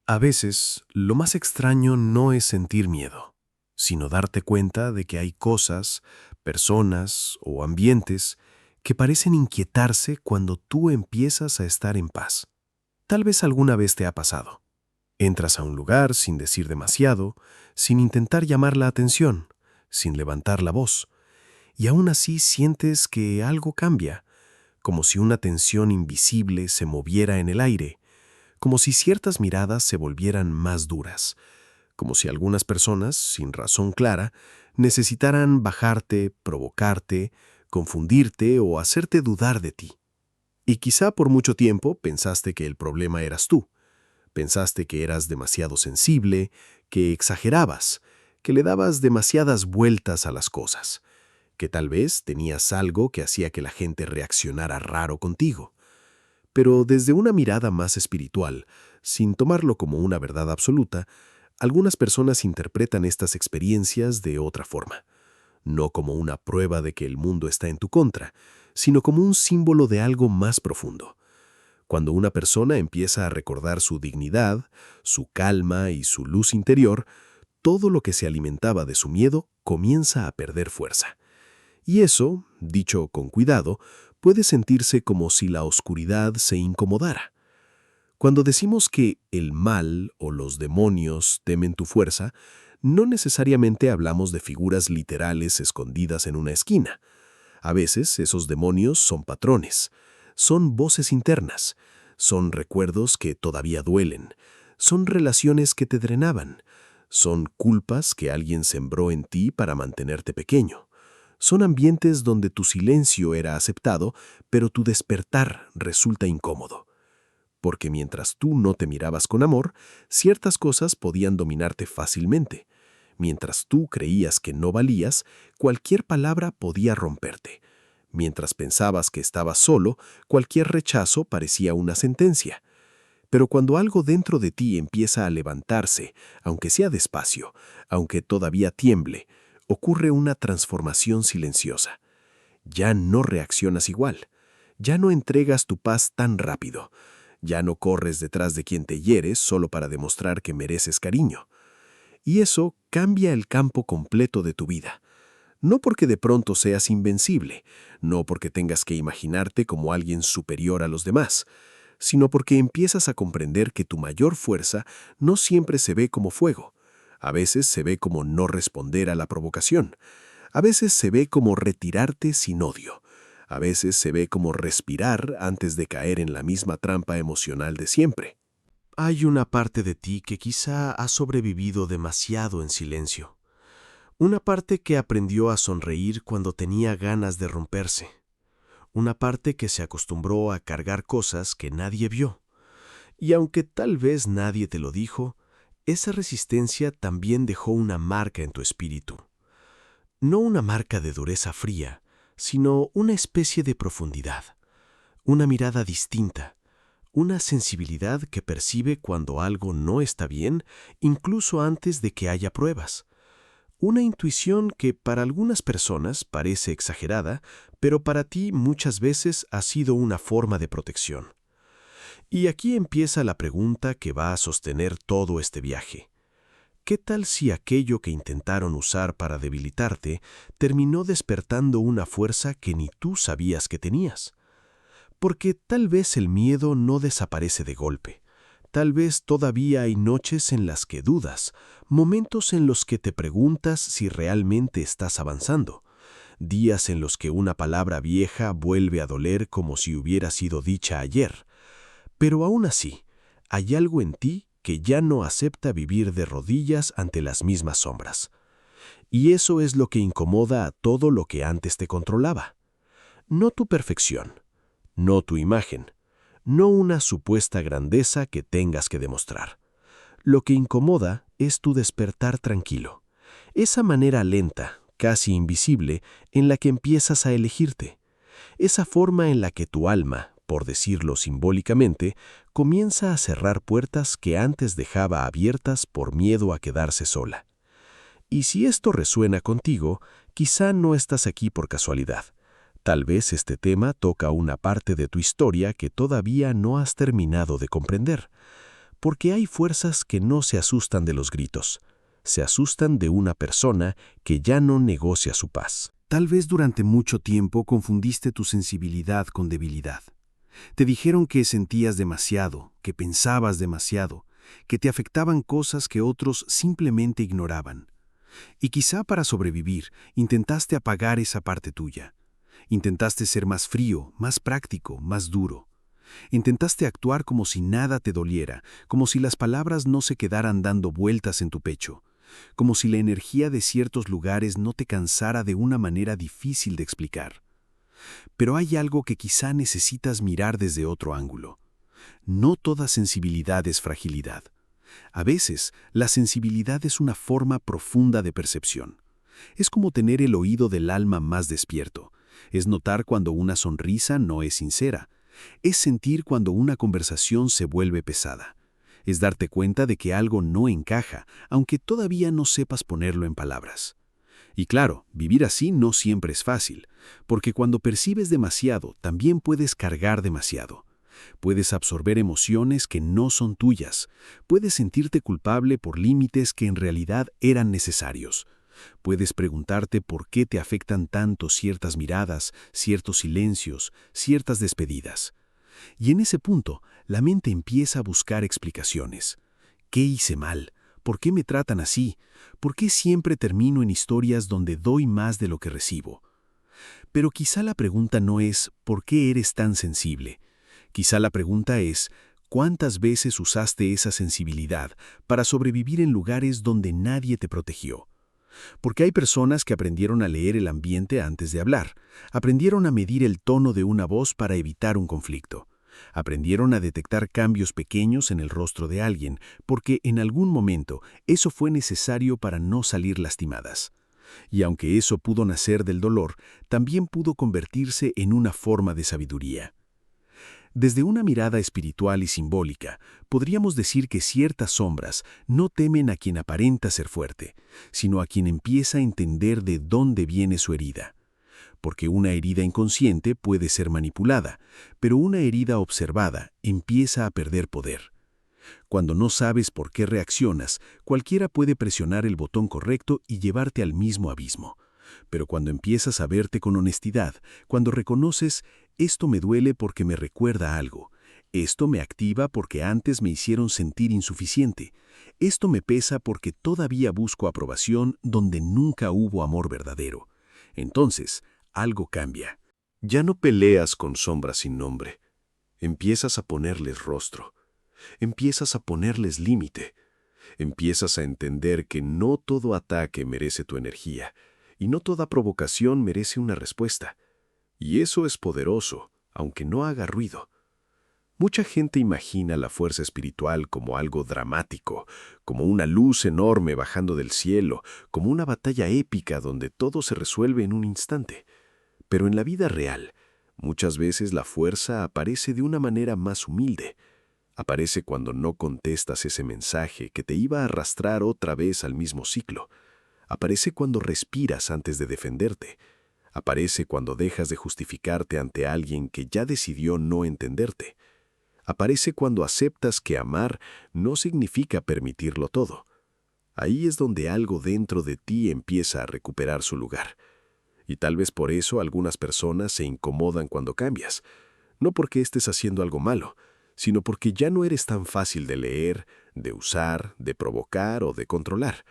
A veces, lo más extraño no es sentir miedo, sino darte cuenta de que hay cosas, personas o ambientes que parecen inquietarse cuando tú empiezas a estar en paz. Tal vez alguna vez te ha pasado. Entras a un lugar sin decir demasiado, sin intentar llamar la atención, sin levantar la voz, y aún así sientes que algo cambia, como si una tensión invisible se moviera en el aire, como si ciertas miradas se volvieran más duras, como si algunas personas, sin razón clara, necesitaran bajarte, provocarte, confundirte o hacerte dudar de ti. Y quizá por mucho tiempo pensaste que el problema eras tú. Pensaste que eras demasiado sensible, que exagerabas, que le dabas demasiadas vueltas a las cosas, que tal vez tenías algo que hacía que la gente reaccionara raro contigo. Pero desde una mirada más espiritual, sin tomarlo como una verdad absoluta, algunas personas interpretan estas experiencias de otra forma, no como una prueba de que el mundo está en tu contra, sino como un símbolo de algo más profundo. Cuando una persona empieza a recordar su dignidad, su calma y su luz interior, todo lo que se alimentaba de su miedo comienza a perder fuerza. Y eso, dicho con cuidado, puede sentirse como si la oscuridad se incomodara. Cuando decimos que el mal o los demonios temen tu fuerza, no necesariamente hablamos de figuras literales escondidas en una esquina. A veces esos demonios son patrones, son voces internas, son recuerdos que todavía duelen, son relaciones que te drenaban, son culpas que alguien sembró en ti para mantenerte pequeño. Son ambientes donde tu silencio era aceptado, pero tu despertar resulta incómodo. Porque mientras tú no te mirabas con amor, ciertas cosas podían dominarte fácilmente. Mientras tú creías que no valías, cualquier palabra podía romperte. Mientras pensabas que estabas solo, cualquier rechazo parecía una sentencia. Pero cuando algo dentro de ti empieza a levantarse, aunque sea despacio, aunque todavía tiemble, ocurre una transformación silenciosa. Ya no reaccionas igual. Ya no entregas tu paz tan rápido. Ya no corres detrás de quien te hiere solo para demostrar que mereces cariño. Y eso cambia el campo completo de tu vida. No porque de pronto seas invencible, no porque tengas que imaginarte como alguien superior a los demás, sino porque empiezas a comprender que tu mayor fuerza no siempre se ve como fuego. A veces se ve como no responder a la provocación. A veces se ve como retirarte sin odio. A veces se ve como respirar antes de caer en la misma trampa emocional de siempre. Hay una parte de ti que quizá ha sobrevivido demasiado en silencio. Una parte que aprendió a sonreír cuando tenía ganas de romperse. Una parte que se acostumbró a cargar cosas que nadie vio. Y aunque tal vez nadie te lo dijo, esa resistencia también dejó una marca en tu espíritu. No una marca de dureza fría, sino una especie de profundidad, una mirada distinta, una sensibilidad que percibe cuando algo no está bien, incluso antes de que haya pruebas. Una intuición que para algunas personas parece exagerada, pero para ti muchas veces ha sido una forma de protección. Y aquí empieza la pregunta que va a sostener todo este viaje. ¿Qué tal si aquello que intentaron usar para debilitarte terminó despertando una fuerza que ni tú sabías que tenías? Porque tal vez el miedo no desaparece de golpe. Tal vez todavía hay noches en las que dudas, momentos en los que te preguntas si realmente estás avanzando, días en los que una palabra vieja vuelve a doler como si hubiera sido dicha ayer. Pero aún así, hay algo en ti que ya no acepta vivir de rodillas ante las mismas sombras. Y eso es lo que incomoda a todo lo que antes te controlaba. No tu perfección, no tu imagen, no una supuesta grandeza que tengas que demostrar. Lo que incomoda es tu despertar tranquilo, esa manera lenta, casi invisible, en la que empiezas a elegirte, esa forma en la que tu alma, por decirlo simbólicamente, comienza a cerrar puertas que antes dejaba abiertas por miedo a quedarse sola. Y si esto resuena contigo, quizá no estás aquí por casualidad. Tal vez este tema toca una parte de tu historia que todavía no has terminado de comprender. Porque hay fuerzas que no se asustan de los gritos, se asustan de una persona que ya no negocia su paz. Tal vez durante mucho tiempo confundiste tu sensibilidad con debilidad. Te dijeron que sentías demasiado, que pensabas demasiado, que te afectaban cosas que otros simplemente ignoraban. Y quizá para sobrevivir, intentaste apagar esa parte tuya. Intentaste ser más frío, más práctico, más duro. Intentaste actuar como si nada te doliera, como si las palabras no se quedaran dando vueltas en tu pecho, como si la energía de ciertos lugares no te cansara de una manera difícil de explicar. Pero hay algo que quizá necesitas mirar desde otro ángulo. No toda sensibilidad es fragilidad. A veces, la sensibilidad es una forma profunda de percepción. Es como tener el oído del alma más despierto. Es notar cuando una sonrisa no es sincera. Es sentir cuando una conversación se vuelve pesada. Es darte cuenta de que algo no encaja, aunque todavía no sepas ponerlo en palabras. Y claro, vivir así no siempre es fácil, porque cuando percibes demasiado, también puedes cargar demasiado. Puedes absorber emociones que no son tuyas. Puedes sentirte culpable por límites que en realidad eran necesarios. Puedes preguntarte por qué te afectan tanto ciertas miradas, ciertos silencios, ciertas despedidas. Y en ese punto, la mente empieza a buscar explicaciones. ¿Qué hice mal? ¿Por qué me tratan así? ¿Por qué siempre termino en historias donde doy más de lo que recibo? Pero quizá la pregunta no es ¿por qué eres tan sensible? Quizá la pregunta es ¿cuántas veces usaste esa sensibilidad para sobrevivir en lugares donde nadie te protegió? Porque hay personas que aprendieron a leer el ambiente antes de hablar, aprendieron a medir el tono de una voz para evitar un conflicto, aprendieron a detectar cambios pequeños en el rostro de alguien, porque en algún momento eso fue necesario para no salir lastimadas. Y aunque eso pudo nacer del dolor, también pudo convertirse en una forma de sabiduría. Desde una mirada espiritual y simbólica, podríamos decir que ciertas sombras no temen a quien aparenta ser fuerte, sino a quien empieza a entender de dónde viene su herida. Porque una herida inconsciente puede ser manipulada, pero una herida observada empieza a perder poder. Cuando no sabes por qué reaccionas, cualquiera puede presionar el botón correcto y llevarte al mismo abismo. Pero cuando empiezas a verte con honestidad, cuando reconoces, esto me duele porque me recuerda algo, esto me activa porque antes me hicieron sentir insuficiente, esto me pesa porque todavía busco aprobación donde nunca hubo amor verdadero. Entonces, algo cambia. Ya no peleas con sombras sin nombre. Empiezas a ponerles rostro. Empiezas a ponerles límite. Empiezas a entender que no todo ataque merece tu energía y no toda provocación merece una respuesta. Y eso es poderoso, aunque no haga ruido. Mucha gente imagina la fuerza espiritual como algo dramático, como una luz enorme bajando del cielo, como una batalla épica donde todo se resuelve en un instante. Pero en la vida real, muchas veces la fuerza aparece de una manera más humilde. Aparece cuando no contestas ese mensaje que te iba a arrastrar otra vez al mismo ciclo. Aparece cuando respiras antes de defenderte. Aparece cuando dejas de justificarte ante alguien que ya decidió no entenderte. Aparece cuando aceptas que amar no significa permitirlo todo. Ahí es donde algo dentro de ti empieza a recuperar su lugar. Y tal vez por eso algunas personas se incomodan cuando cambias. No porque estés haciendo algo malo, sino porque ya no eres tan fácil de leer, de usar, de provocar o de controlar.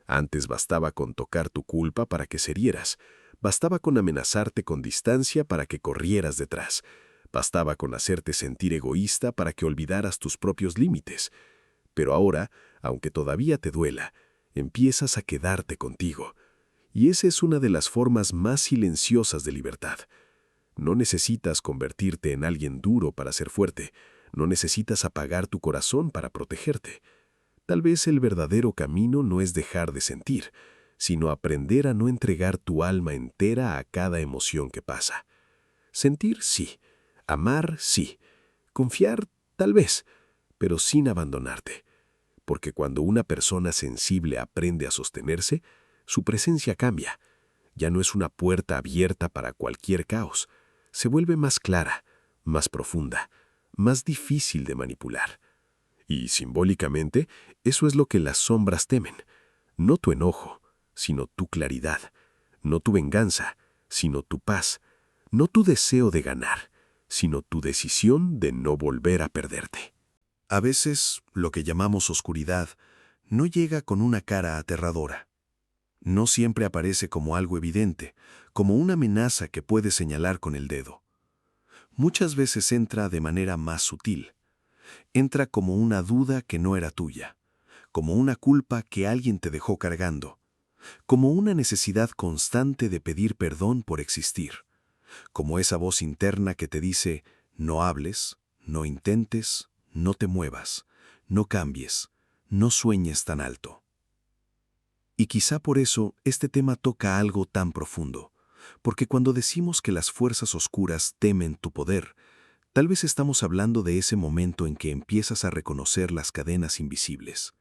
Antes bastaba con tocar tu culpa para que se herieras. Bastaba con amenazarte con distancia para que corrieras detrás. Bastaba con hacerte sentir egoísta para que olvidaras tus propios límites. Pero ahora, aunque todavía te duela, empiezas a quedarte contigo. Y esa es una de las formas más silenciosas de libertad. No necesitas convertirte en alguien duro para ser fuerte. No necesitas apagar tu corazón para protegerte. Tal vez el verdadero camino no es dejar de sentir, sino aprender a no entregar tu alma entera a cada emoción que pasa. Sentir, sí. Amar, sí. Confiar, tal vez, pero sin abandonarte. Porque cuando una persona sensible aprende a sostenerse, su presencia cambia. Ya no es una puerta abierta para cualquier caos. Se vuelve más clara, más profunda, más difícil de manipular. Y simbólicamente, eso es lo que las sombras temen. No tu enojo, sino tu claridad. No tu venganza, sino tu paz. No tu deseo de ganar, sino tu decisión de no volver a perderte. A veces, lo que llamamos oscuridad no llega con una cara aterradora. No siempre aparece como algo evidente, como una amenaza que puedes señalar con el dedo. Muchas veces entra de manera más sutil. Entra como una duda que no era tuya, como una culpa que alguien te dejó cargando, como una necesidad constante de pedir perdón por existir, como esa voz interna que te dice, no hables, no intentes, no te muevas, no cambies, no sueñes tan alto. Y quizá por eso este tema toca algo tan profundo, porque cuando decimos que las fuerzas oscuras temen tu poder, tal vez estamos hablando de ese momento en que empiezas a reconocer las cadenas invisibles,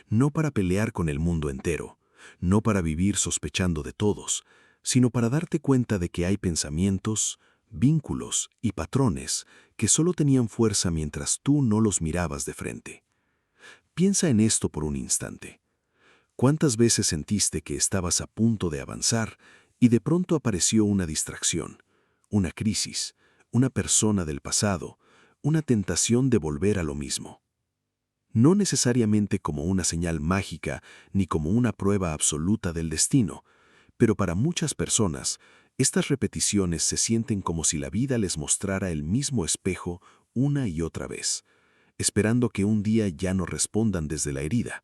no para pelear con el mundo entero, no para vivir sospechando de todos, sino para darte cuenta de que hay pensamientos, vínculos y patrones que solo tenían fuerza mientras tú no los mirabas de frente. Piensa en esto por un instante. ¿Cuántas veces sentiste que estabas a punto de avanzar y de pronto apareció una distracción, una crisis, una persona del pasado, una tentación de volver a lo mismo? No necesariamente como una señal mágica ni como una prueba absoluta del destino, pero para muchas personas, estas repeticiones se sienten como si la vida les mostrara el mismo espejo una y otra vez, esperando que un día ya no respondan desde la herida.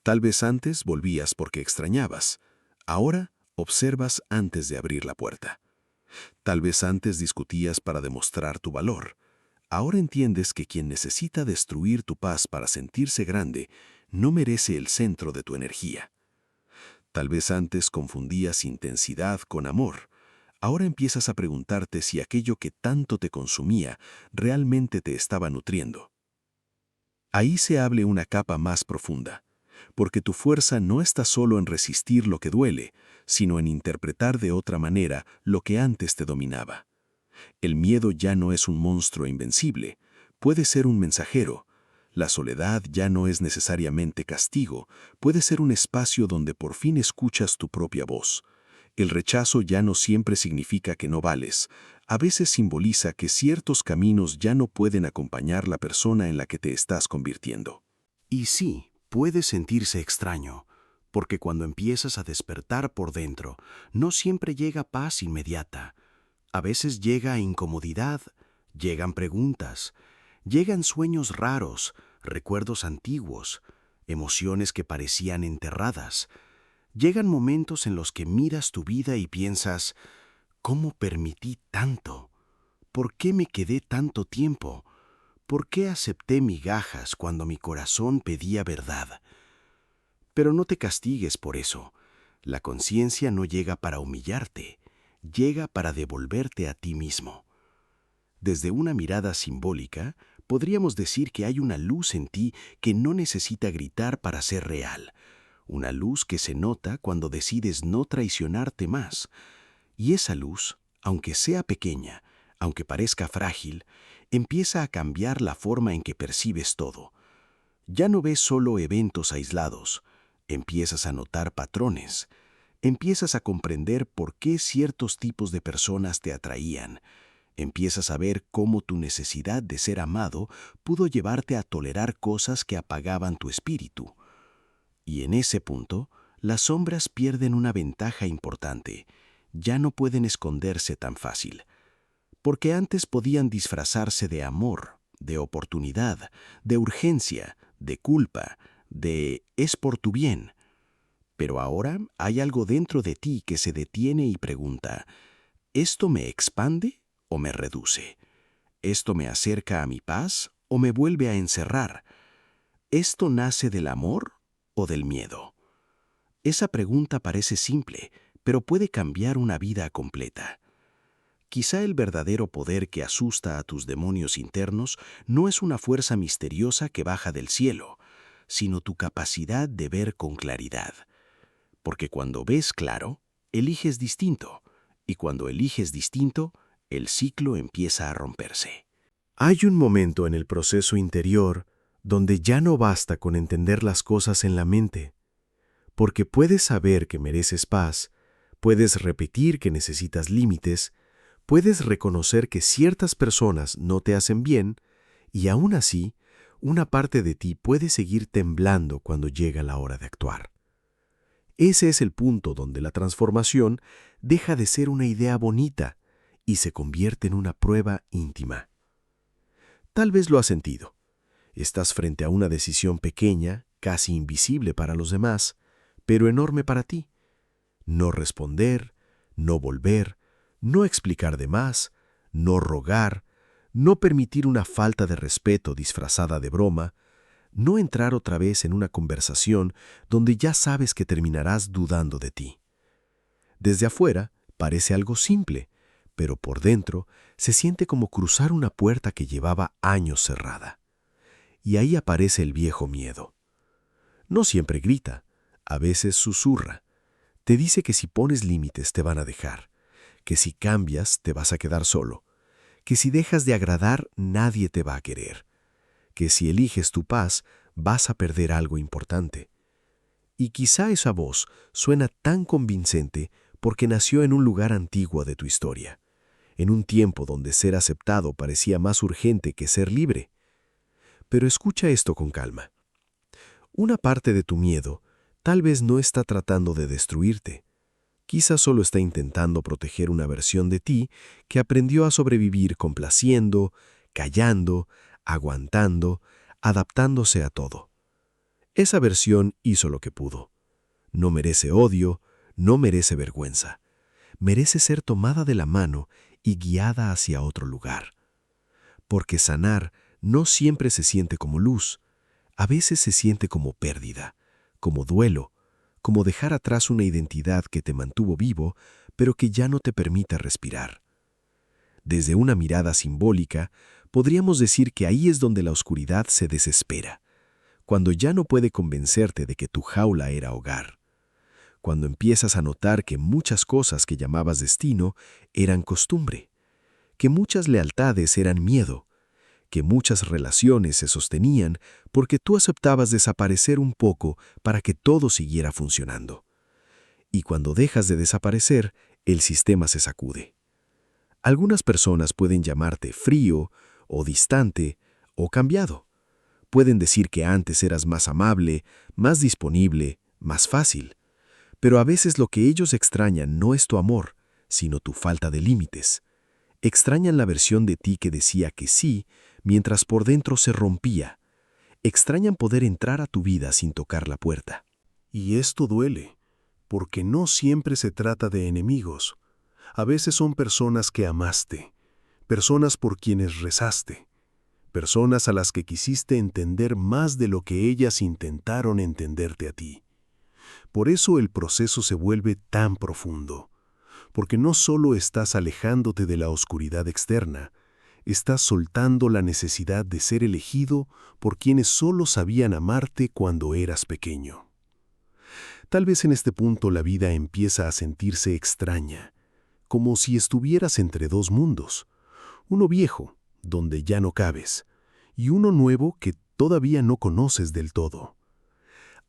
Tal vez antes volvías porque extrañabas, ahora observas antes de abrir la puerta. Tal vez antes discutías para demostrar tu valor, ahora entiendes que quien necesita destruir tu paz para sentirse grande no merece el centro de tu energía. Tal vez antes confundías intensidad con amor, ahora empiezas a preguntarte si aquello que tanto te consumía realmente te estaba nutriendo. Ahí se abre una capa más profunda, porque tu fuerza no está solo en resistir lo que duele, sino en interpretar de otra manera lo que antes te dominaba. El miedo ya no es un monstruo invencible, puede ser un mensajero. La soledad ya no es necesariamente castigo, puede ser un espacio donde por fin escuchas tu propia voz. El rechazo ya no siempre significa que no vales, a veces simboliza que ciertos caminos ya no pueden acompañar la persona en la que te estás convirtiendo. Y sí, puede sentirse extraño, porque cuando empiezas a despertar por dentro, no siempre llega paz inmediata. A veces llega incomodidad, llegan preguntas, llegan sueños raros, recuerdos antiguos, emociones que parecían enterradas. Llegan momentos en los que miras tu vida y piensas, ¿cómo permití tanto? ¿Por qué me quedé tanto tiempo? ¿Por qué acepté migajas cuando mi corazón pedía verdad? Pero no te castigues por eso. La conciencia no llega para humillarte, llega para devolverte a ti mismo. Desde una mirada simbólica, podríamos decir que hay una luz en ti que no necesita gritar para ser real, una luz que se nota cuando decides no traicionarte más. Y esa luz, aunque sea pequeña, aunque parezca frágil, empieza a cambiar la forma en que percibes todo. Ya no ves solo eventos aislados, empiezas a notar patrones, empiezas a comprender por qué ciertos tipos de personas te atraían, empiezas a ver cómo tu necesidad de ser amado pudo llevarte a tolerar cosas que apagaban tu espíritu. Y en ese punto, las sombras pierden una ventaja importante, ya no pueden esconderse tan fácil, porque antes podían disfrazarse de amor, de oportunidad, de urgencia, de culpa, de es por tu bien. Pero ahora hay algo dentro de ti que se detiene y pregunta, ¿esto me expande o me reduce? ¿Esto me acerca a mi paz o me vuelve a encerrar? ¿Esto nace del amor o del miedo? Esa pregunta parece simple, pero puede cambiar una vida completa. Quizá el verdadero poder que asusta a tus demonios internos no es una fuerza misteriosa que baja del cielo, sino tu capacidad de ver con claridad. Porque cuando ves claro, eliges distinto, y cuando eliges distinto, el ciclo empieza a romperse. Hay un momento en el proceso interior donde ya no basta con entender las cosas en la mente, porque puedes saber que mereces paz, puedes repetir que necesitas límites, puedes reconocer que ciertas personas no te hacen bien, y aún así, una parte de ti puede seguir temblando cuando llega la hora de actuar. Ese es el punto donde la transformación deja de ser una idea bonita y se convierte en una prueba íntima. Tal vez lo has sentido. Estás frente a una decisión pequeña, casi invisible para los demás, pero enorme para ti. No responder, no volver, no explicar de más, no rogar, no permitir una falta de respeto disfrazada de broma, no entrar otra vez en una conversación donde ya sabes que terminarás dudando de ti. Desde afuera parece algo simple, pero por dentro se siente como cruzar una puerta que llevaba años cerrada. Y ahí aparece el viejo miedo. No siempre grita, a veces susurra. Te dice que si pones límites te van a dejar, que si cambias te vas a quedar solo, que si dejas de agradar nadie te va a querer, que si eliges tu paz vas a perder algo importante. Y quizá esa voz suena tan convincente porque nació en un lugar antiguo de tu historia, en un tiempo donde ser aceptado parecía más urgente que ser libre. Pero escucha esto con calma. Una parte de tu miedo tal vez no está tratando de destruirte. Quizás solo está intentando proteger una versión de ti que aprendió a sobrevivir complaciendo, callando, aguantando, adaptándose a todo. Esa versión hizo lo que pudo. No merece odio, no merece vergüenza. Merece ser tomada de la mano y guiada hacia otro lugar. Porque sanar no siempre se siente como luz. A veces se siente como pérdida, como duelo, como dejar atrás una identidad que te mantuvo vivo, pero que ya no te permite respirar. Desde una mirada simbólica, podríamos decir que ahí es donde la oscuridad se desespera, cuando ya no puede convencerte de que tu jaula era hogar, cuando empiezas a notar que muchas cosas que llamabas destino eran costumbre, que muchas lealtades eran miedo, que muchas relaciones se sostenían porque tú aceptabas desaparecer un poco para que todo siguiera funcionando. Y cuando dejas de desaparecer, el sistema se sacude. Algunas personas pueden llamarte frío, o distante, o cambiado. Pueden decir que antes eras más amable, más disponible, más fácil. Pero a veces lo que ellos extrañan no es tu amor, sino tu falta de límites. Extrañan la versión de ti que decía que sí, mientras por dentro se rompía. Extrañan poder entrar a tu vida sin tocar la puerta. Y esto duele, porque no siempre se trata de enemigos. A veces son personas que amaste, personas por quienes rezaste, personas a las que quisiste entender más de lo que ellas intentaron entenderte a ti. Por eso el proceso se vuelve tan profundo, porque no solo estás alejándote de la oscuridad externa, estás soltando la necesidad de ser elegido por quienes solo sabían amarte cuando eras pequeño. Tal vez en este punto la vida empieza a sentirse extraña, como si estuvieras entre dos mundos, uno viejo, donde ya no cabes, y uno nuevo que todavía no conoces del todo.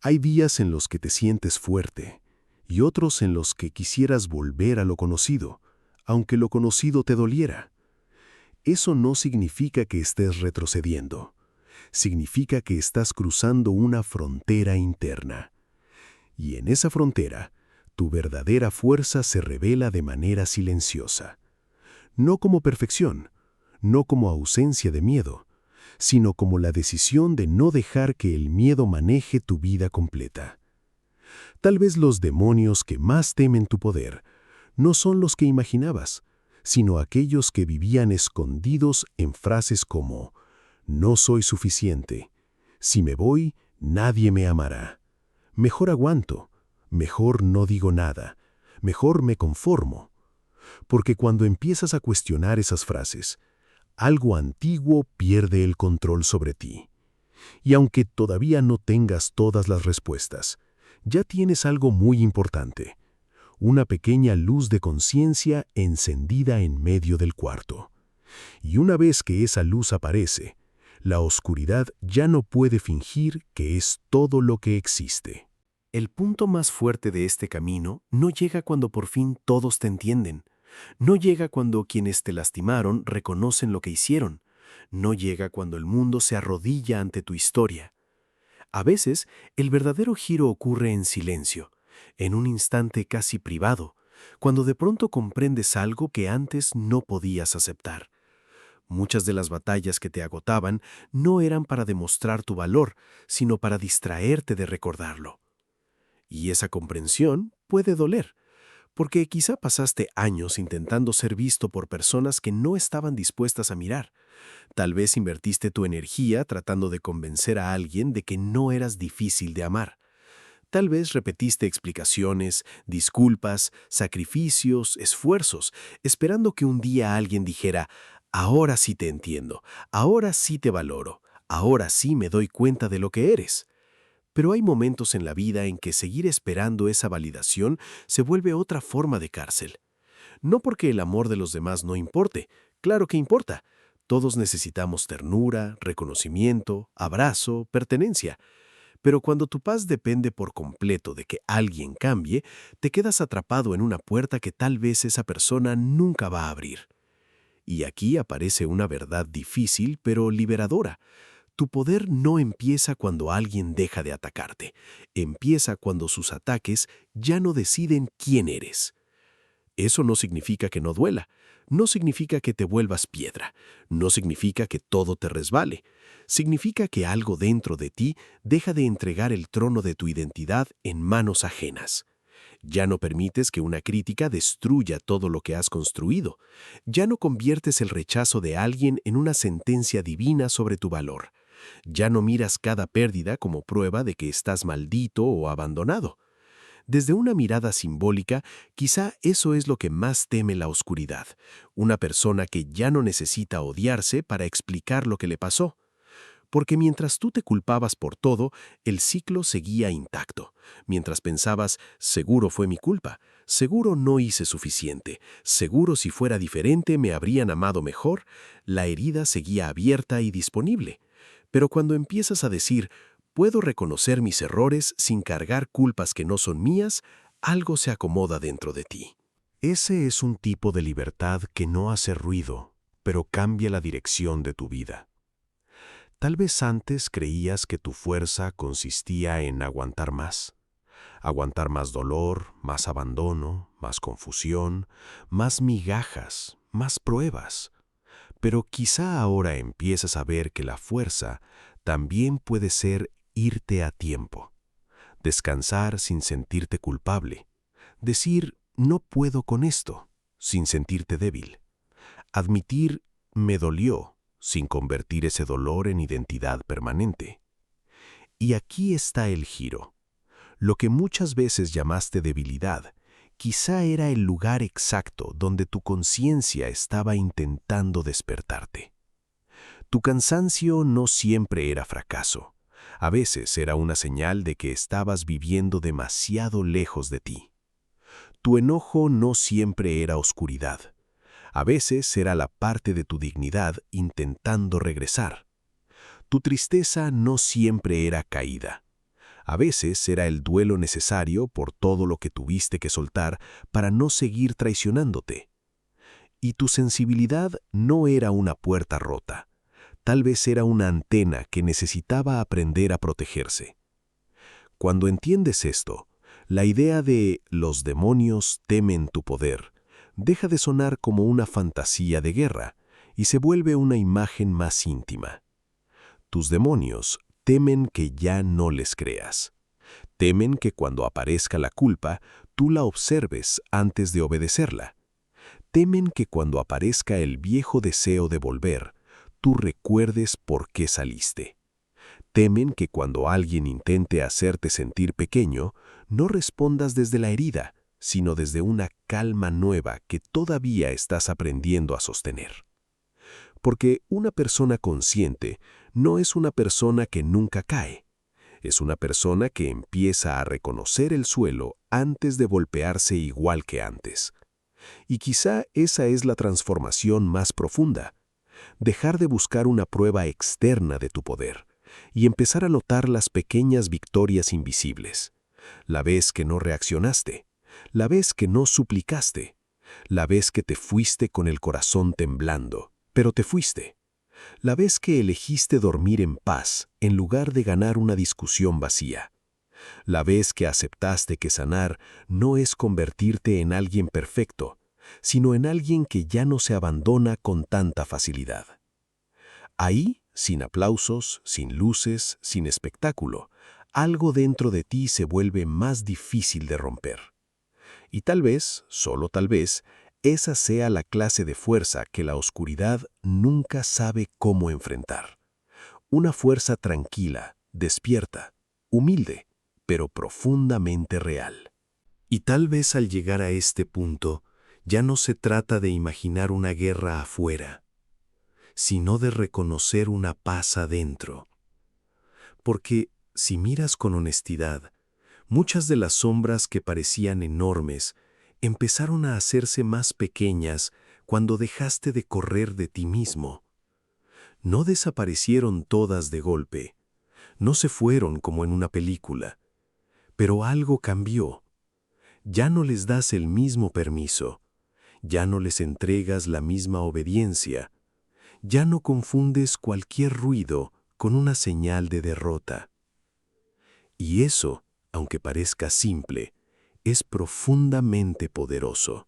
Hay días en los que te sientes fuerte, y otros en los que quisieras volver a lo conocido, aunque lo conocido te doliera. Eso no significa que estés retrocediendo. Significa que estás cruzando una frontera interna. Y en esa frontera, tu verdadera fuerza se revela de manera silenciosa. No como perfección, no como ausencia de miedo, sino como la decisión de no dejar que el miedo maneje tu vida completa. Tal vez los demonios que más temen tu poder no son los que imaginabas, sino aquellos que vivían escondidos en frases como «No soy suficiente», «Si me voy, nadie me amará», «Mejor aguanto», «Mejor no digo nada», «Mejor me conformo». Porque cuando empiezas a cuestionar esas frases, algo antiguo pierde el control sobre ti. Y aunque todavía no tengas todas las respuestas, ya tienes algo muy importante: una pequeña luz de conciencia encendida en medio del cuarto. Y una vez que esa luz aparece, La oscuridad ya no puede fingir que es todo lo que existe. El punto más fuerte de este camino no llega cuando por fin todos te entienden. No llega cuando quienes te lastimaron reconocen lo que hicieron. No llega cuando el mundo se arrodilla ante tu historia. A veces, el verdadero giro ocurre en silencio, en un instante casi privado, cuando de pronto comprendes algo que antes no podías aceptar. Muchas de las batallas que te agotaban no eran para demostrar tu valor, sino para distraerte de recordarlo. Y esa comprensión puede doler, porque quizá pasaste años intentando ser visto por personas que no estaban dispuestas a mirar. Tal vez invertiste tu energía tratando de convencer a alguien de que no eras difícil de amar. Tal vez repetiste explicaciones, disculpas, sacrificios, esfuerzos, esperando que un día alguien dijera, ahora sí te entiendo, ahora sí te valoro, ahora sí me doy cuenta de lo que eres. Pero hay momentos en la vida en que seguir esperando esa validación se vuelve otra forma de cárcel. No porque el amor de los demás no importe, claro que importa. Todos necesitamos ternura, reconocimiento, abrazo, pertenencia. Pero cuando tu paz depende por completo de que alguien cambie, te quedas atrapado en una puerta que tal vez esa persona nunca va a abrir. Y aquí aparece una verdad difícil pero liberadora. Tu poder no empieza cuando alguien deja de atacarte. Empieza cuando sus ataques ya no deciden quién eres. Eso no significa que no duela, no significa que te vuelvas piedra, no significa que todo te resbale. Significa que algo dentro de ti deja de entregar el trono de tu identidad en manos ajenas. Ya no permites que una crítica destruya todo lo que has construido. Ya no conviertes el rechazo de alguien en una sentencia divina sobre tu valor. Ya no miras cada pérdida como prueba de que estás maldito o abandonado. Desde una mirada simbólica, quizá eso es lo que más teme la oscuridad, una persona que ya no necesita odiarse para explicar lo que le pasó. Porque mientras tú te culpabas por todo, el ciclo seguía intacto. Mientras pensabas, seguro fue mi culpa, seguro no hice suficiente, seguro si fuera diferente me habrían amado mejor, la herida seguía abierta y disponible. Pero cuando empiezas a decir, puedo reconocer mis errores sin cargar culpas que no son mías, algo se acomoda dentro de ti. Ese es un tipo de libertad que no hace ruido, pero cambia la dirección de tu vida. Tal vez antes creías que tu fuerza consistía en aguantar más dolor, más abandono, más confusión, más migajas, más pruebas. Pero quizá ahora empiezas a ver que la fuerza también puede ser irte a tiempo, descansar sin sentirte culpable, decir no puedo con esto sin sentirte débil, admitir me dolió sin convertir ese dolor en identidad permanente. Y aquí está el giro. Lo que muchas veces llamaste debilidad, quizá era el lugar exacto donde tu conciencia estaba intentando despertarte. Tu cansancio no siempre era fracaso. A veces era una señal de que estabas viviendo demasiado lejos de ti. Tu enojo no siempre era oscuridad. A veces era la parte de tu dignidad intentando regresar. Tu tristeza no siempre era caída. A veces era el duelo necesario por todo lo que tuviste que soltar para no seguir traicionándote. Y tu sensibilidad no era una puerta rota. Tal vez era una antena que necesitaba aprender a protegerse. Cuando entiendes esto, la idea de los demonios temen tu poder deja de sonar como una fantasía de guerra y se vuelve una imagen más íntima. Tus demonios temen que ya no les creas. Temen que cuando aparezca la culpa, tú la observes antes de obedecerla. Temen que cuando aparezca el viejo deseo de volver, tú recuerdes por qué saliste. Temen que cuando alguien intente hacerte sentir pequeño, no respondas desde la herida, sino desde una calma nueva que todavía estás aprendiendo a sostener. Porque una persona consciente no es una persona que nunca cae. Es una persona que empieza a reconocer el suelo antes de golpearse igual que antes. Y quizá esa es la transformación más profunda. Dejar de buscar una prueba externa de tu poder y empezar a notar las pequeñas victorias invisibles. La vez que no reaccionaste, la vez que no suplicaste, la vez que te fuiste con el corazón temblando, pero te fuiste. La vez que elegiste dormir en paz en lugar de ganar una discusión vacía. La vez que aceptaste que sanar no es convertirte en alguien perfecto, sino en alguien que ya no se abandona con tanta facilidad. Ahí, sin aplausos, sin luces, sin espectáculo, algo dentro de ti se vuelve más difícil de romper. Y tal vez, solo tal vez, esa sea la clase de fuerza que la oscuridad nunca sabe cómo enfrentar. Una fuerza tranquila, despierta, humilde, pero profundamente real. Y tal vez al llegar a este punto, ya no se trata de imaginar una guerra afuera, sino de reconocer una paz adentro. Porque, si miras con honestidad, muchas de las sombras que parecían enormes empezaron a hacerse más pequeñas cuando dejaste de correr de ti mismo. No desaparecieron todas de golpe, no se fueron como en una película, pero algo cambió. Ya no les das el mismo permiso, ya no les entregas la misma obediencia, ya no confundes cualquier ruido con una señal de derrota. Y eso, aunque parezca simple, es profundamente poderoso.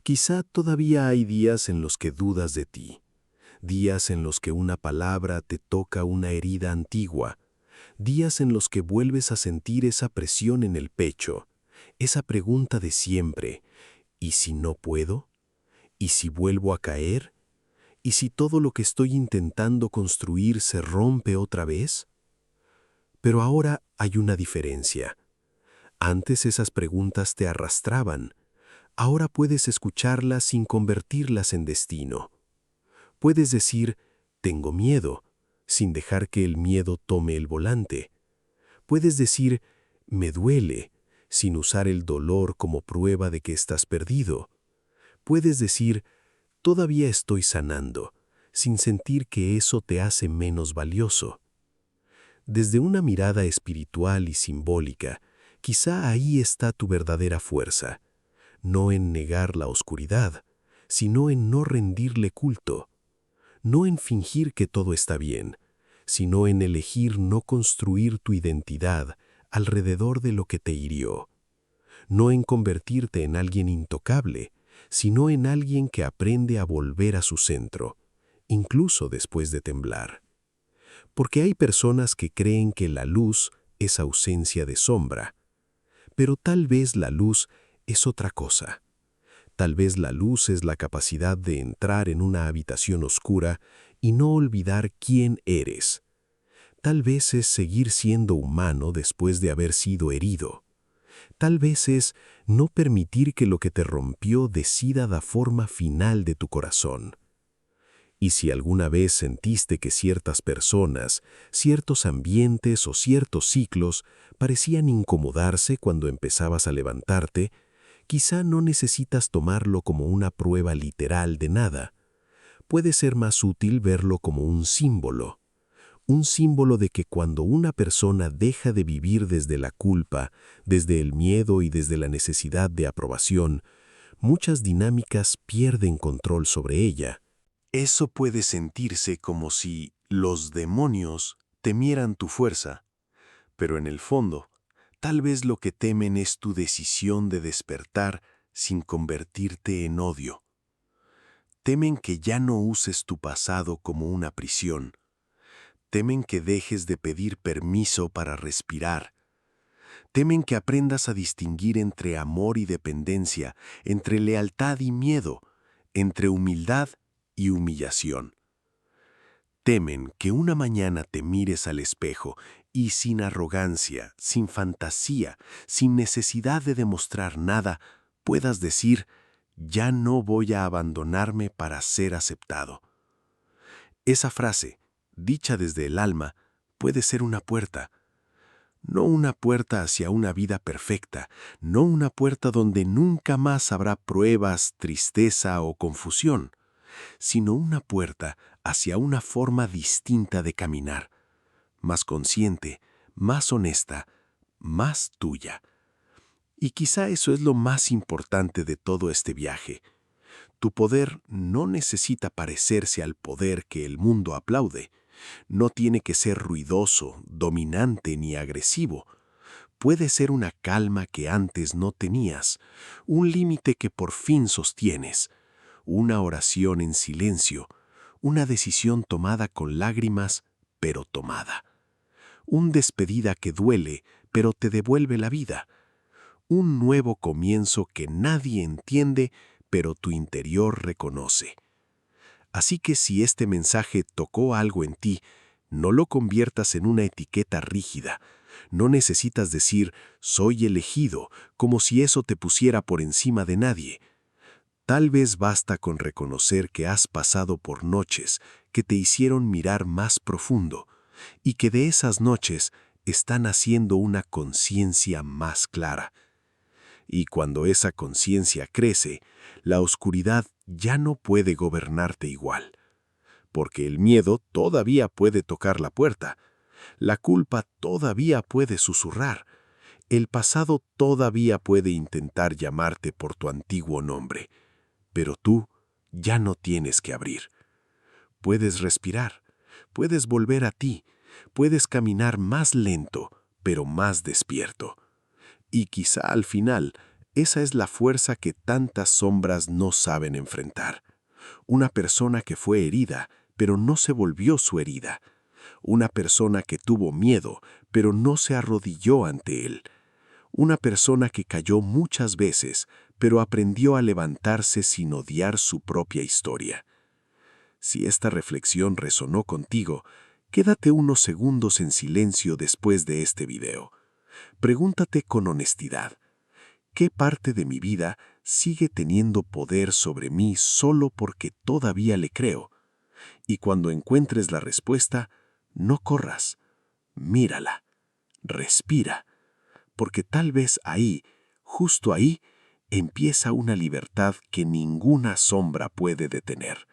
Quizá todavía hay días en los que dudas de ti, días en los que una palabra te toca una herida antigua, días en los que vuelves a sentir esa presión en el pecho, esa pregunta de siempre, ¿y si no puedo? ¿Y si vuelvo a caer? ¿Y si todo lo que estoy intentando construir se rompe otra vez? Pero ahora hay una diferencia. Antes esas preguntas te arrastraban. Ahora puedes escucharlas sin convertirlas en destino. Puedes decir, tengo miedo, sin dejar que el miedo tome el volante. Puedes decir, me duele, sin usar el dolor como prueba de que estás perdido. Puedes decir, todavía estoy sanando, sin sentir que eso te hace menos valioso. Desde una mirada espiritual y simbólica, quizá ahí está tu verdadera fuerza, no en negar la oscuridad, sino en no rendirle culto, no en fingir que todo está bien, sino en elegir no construir tu identidad alrededor de lo que te hirió, no en convertirte en alguien intocable, sino en alguien que aprende a volver a su centro, incluso después de temblar. Porque hay personas que creen que la luz es ausencia de sombra, pero tal vez la luz es otra cosa. Tal vez la luz es la capacidad de entrar en una habitación oscura y no olvidar quién eres. Tal vez es seguir siendo humano después de haber sido herido. Tal vez es no permitir que lo que te rompió decida la forma final de tu corazón. Y si alguna vez sentiste que ciertas personas, ciertos ambientes o ciertos ciclos parecían incomodarse cuando empezabas a levantarte, quizá no necesitas tomarlo como una prueba literal de nada. Puede ser más útil verlo como un símbolo de que cuando una persona deja de vivir desde la culpa, desde el miedo y desde la necesidad de aprobación, muchas dinámicas pierden control sobre ella. Eso puede sentirse como si los demonios temieran tu fuerza, pero en el fondo, tal vez lo que temen es tu decisión de despertar sin convertirte en odio. Temen que ya no uses tu pasado como una prisión. Temen que dejes de pedir permiso para respirar. Temen que aprendas a distinguir entre amor y dependencia, entre lealtad y miedo, entre humildad y humillación. Temen que una mañana te mires al espejo y sin arrogancia, sin fantasía, sin necesidad de demostrar nada, puedas decir, ya no voy a abandonarme para ser aceptado. Esa frase, dicha desde el alma, puede ser una puerta. No una puerta hacia una vida perfecta, no una puerta donde nunca más habrá pruebas, tristeza o confusión. sino una puerta hacia una forma distinta de caminar, más consciente, más honesta, más tuya. Y quizá eso es lo más importante de todo este viaje. Tu poder no necesita parecerse al poder que el mundo aplaude. No tiene que ser ruidoso, dominante ni agresivo. Puede ser una calma que antes no tenías, un límite que por fin sostienes, una oración en silencio, una decisión tomada con lágrimas, pero tomada. Un despedida que duele, pero te devuelve la vida. Un nuevo comienzo que nadie entiende, pero tu interior reconoce. Así que si este mensaje tocó algo en ti, no lo conviertas en una etiqueta rígida. No necesitas decir «soy elegido», como si eso te pusiera por encima de nadie. Tal vez basta con reconocer que has pasado por noches que te hicieron mirar más profundo y que de esas noches está naciendo una conciencia más clara. Y cuando esa conciencia crece, la oscuridad ya no puede gobernarte igual. Porque el miedo todavía puede tocar la puerta, la culpa todavía puede susurrar, el pasado todavía puede intentar llamarte por tu antiguo nombre, pero tú ya no tienes que abrir. Puedes respirar, puedes volver a ti, puedes caminar más lento, pero más despierto. Y quizá al final, esa es la fuerza que tantas sombras no saben enfrentar. Una persona que fue herida, pero no se volvió su herida. Una persona que tuvo miedo, pero no se arrodilló ante él. Una persona que cayó muchas veces, pero aprendió a levantarse sin odiar su propia historia. Si esta reflexión resonó contigo, quédate unos segundos en silencio después de este video. Pregúntate con honestidad, ¿qué parte de mi vida sigue teniendo poder sobre mí solo porque todavía le creo? Y cuando encuentres la respuesta, no corras, mírala, respira, porque tal vez ahí, justo ahí, empieza una libertad que ninguna sombra puede detener.